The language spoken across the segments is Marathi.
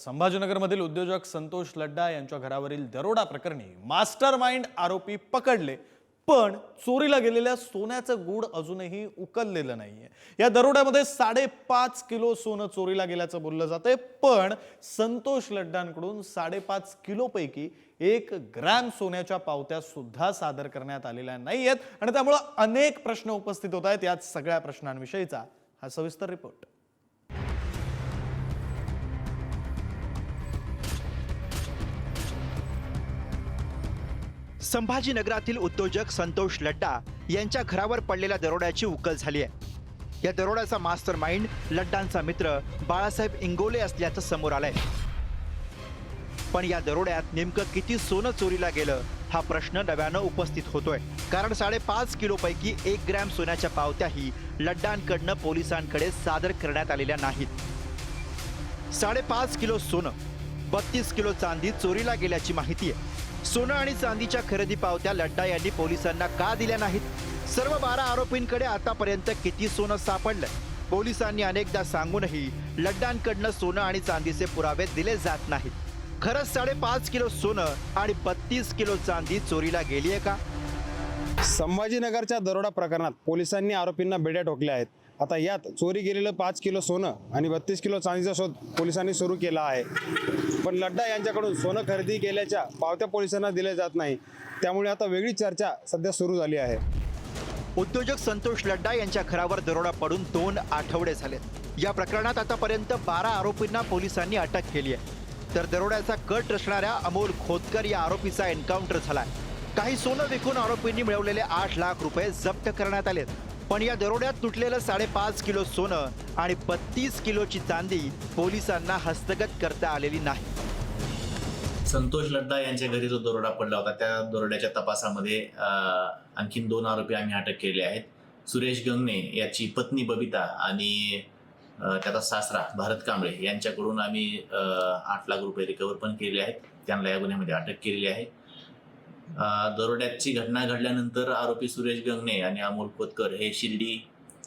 संभाजीनगरमधील उद्योजक संतोष लड्डा यांच्या घरावरील दरोडा प्रकरणी मास्टरमाइंड आरोपी पकडले, पण चोरीला गेलेल्या सोन्याचं गूढ अजूनही उकललेलं नाहीये। या दरोड्यामध्ये 5.5 किलो सोनं चोरीला गेल्याचं बोललं जातंय, पण संतोष लड्डांकडून 5.5 किलो पैकी 1 ग्रॅम सोन्याच्या पावत्या सुद्धा सादर करण्यात आलेल्या नाहीयेत आणि त्यामुळे अनेक प्रश्न उपस्थित होत आहेत। याच सगळ्या प्रश्नांविषयीचा हा सविस्तर रिपोर्ट। संभाजीनगरातील उद्योजक संतोष लड्डा यांच्या घरावर पडलेल्या दरोड्याची उकल झाली आहे। या दरोड्याचा मास्टरमाइंड लड्डांचा मित्र बाळासाहेब इंगोले असल्याचं समोर आलंय। पण या दरोड्यात नेमकं किती सोनं चोरीला गेलं हा प्रश्न नव्यानं उपस्थित होतोय, कारण 5.5 किलो पैकी 1 ग्रॅम सोन्याच्या पावत्याही लड्डांकडनं पोलिसांकडे सादर करण्यात आलेल्या नाहीत। 5.5 किलो सोनं, 32 किलो चांदी चोरीला गेल्याची माहिती आहे। सोनं आणि चांदीच्या खरेदी पावत्या लड्डा यांनी पोलिसांना का दिल्या नाहीत? सर्व 12 आरोपींकडे आतापर्यंत किती सोनं सापडलं? पोलिसांनी अनेकदा सांगूनही लड्डांकडनं सोनं आणि चांदीचे पुरावे दिले जात नाहीत। खरंच 5.5 किलो सोनं आणि 32 किलो चांदी चोरीला गेलीये का? संभाजीनगरच्या दरोडा प्रकरणात पोलिसांनी आरोपींना बेड्या ठोकल्या आहेत। आता यात चोरी गेलेलं 5 किलो सोनं आणि 32 किलो चांदीचा शोध पोलिसांनी सुरू केला आहे। पण लड्डा यांच्याकडून सोनं खरेदी केल्याच्या पावत्या पोलिसांना दिल्या जात नाही, त्यामुळे आता वेगळी चर्चा सध्या सुरू झाली आहे। उद्योजक संतोष लड्डा यांच्या घरावर दरोडा पडून 2 आठवडे झालेत। या प्रकरणात आतापर्यंत 12 आरोपींना पोलिसांनी अटक केली आहे। तर दरोड्याचा कट रचणाऱ्या अमोल खोतकर या आरोपीचा एन्काउंटर झालाय। काही सोनं विकून आरोपींनी मिळवलेले 8 लाख रुपये जप्त करण्यात आलेत। पण या दरोड्यात तुटलेलं 5.5 किलो सोनं आणि 32 किलोची चांदी पोलिसांना हस्तगत करता आलेली नाही। संतोष लड्डा यांच्या घरी जो दरोडा पडला होता त्या दरोड्याच्या तपासामध्ये आणखीन 2 आरोपी आम्ही अटक केले आहेत। सुरेश गंगणे याची पत्नी बबिता आणि त्याचा सासरा भारत कांबळे यांच्याकडून आम्ही 8 लाख रुपये रिकव्हर पण केले आहेत। त्यांना या गुन्ह्यामध्ये अटक केलेली आहे। दरोड्याची घटना घडल्यानंतर आरोपी सुरेश गंगणे आणि अमोल खोतकर हे शिर्डी,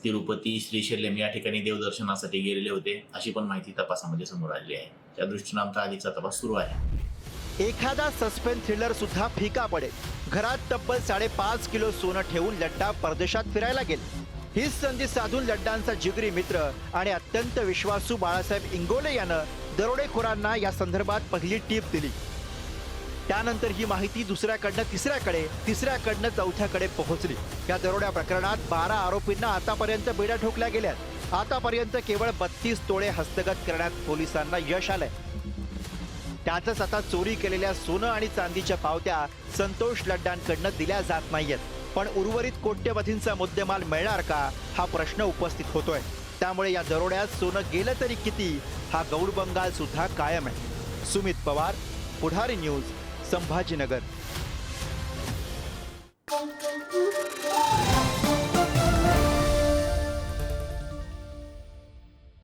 तिरुपती, श्रीशैल्यम या ठिकाणी देवदर्शनासाठी गेलेले होते, अशी पण माहिती तपासामध्ये समोर आली आहे। त्या दृष्टीने आमचा अधिकचा तपास सुरू आहे। एखादा सस्पेन्स थ्रिलर सुद्धा फिका पडेल। घरात तब्बल 5.5 किलो सोनं ठेवून लड्डा परदेशात फिरायला गेले। हीच संधी साधून लड्डांचा जिगरी मित्र आणि अत्यंत विश्वासू बाळासाहेब इंगोले यानं दरोडेखोरांना या संदर्भात पहिली टीप दिली। त्यानंतर ही माहिती दुसऱ्याकडनं तिसऱ्याकडे, तिसऱ्याकडनं चौथ्याकडे पोहोचली। या दरोड्या प्रकरणात 12 आरोपींना आतापर्यंत बेड्या ठोकल्या गेल्यात। आतापर्यंत केवळ 32 तोळे हस्तगत करण्यात पोलिसांना यश आलंय। त्यातच आता चोरी केलेल्या सोनं आणि चांदीच्या पावत्या संतोष लड्डांकडनं दिल्या जात नाहीयेत। पण उर्वरित कोट्यवधींचा मुद्देमाल मिळणार का हा प्रश्न उपस्थित होतोय। त्यामुळे या दरोड्यात सोनं गेलं तरी किती हा गौडबंगाल सुद्धा कायम आहे। सुमित पवार, पुढारी न्यूज, संभाजीनगर।